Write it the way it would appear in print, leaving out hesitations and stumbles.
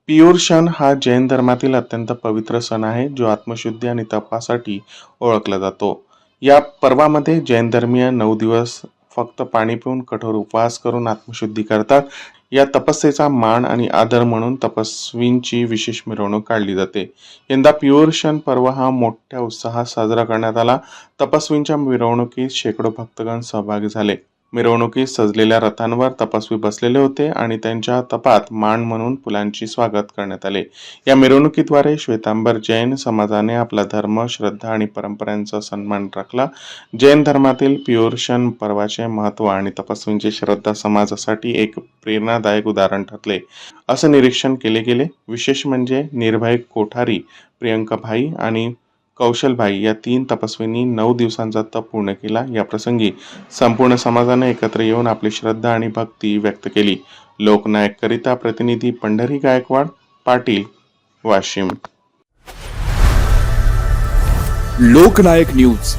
पियुर्षण हा जैन धर्मातील अत्यंत पवित्र सण आहे, जो आत्मशुद्धी आणि तपासाठी ओळखला जातो. या पर्वामध्ये जैन धर्मीय 9 दिवस फक्त पाणी पिऊन कठोर उपवास करून आत्मशुद्धी करतात. या तपस्येचा मान आणि आदर म्हणून तपस्वींची विशेष मिरवणूक काढली जाते. यंदा पियुर्षण पर्व हा मोठ्या उत्साहात साजरा करण्यात आला. तपस्वींच्या मिरवणुकीत शेकडो भक्तगण सहभागी झाले. मिरवणुकीत सजलेल्या रथांवर तपस्वी बसलेले होते आणि त्यांच्या तपात मान म्हणून फुलांची स्वागत करण्यात आले. या मिरवणुकीद्वारे श्वेतांबर जैन समाजाने आपला धर्म, श्रद्धा आणि परंपरांचा सन्मान राखला. जैन धर्मातील पियुर्षण पर्वाचे महत्त्व आणि तपस्वींची श्रद्धा समाजासाठी एक प्रेरणादायक उदाहरण ठरले, असं निरीक्षण केले गेले. विशेष म्हणजे निर्भय कोठारी, प्रियंका भाई आणि कौशलभाई या 3 तपस्वींनी 9 दिवसांचा तप पूर्ण केला. या प्रसंगी संपूर्ण समाजाने एकत्र येऊन आपली श्रद्धा आणि भक्ती व्यक्त केली. लोकनायक करिता प्रतिनिधी पंढरी गायकवाड पाटील, वाशिम. लोकनायक न्यूज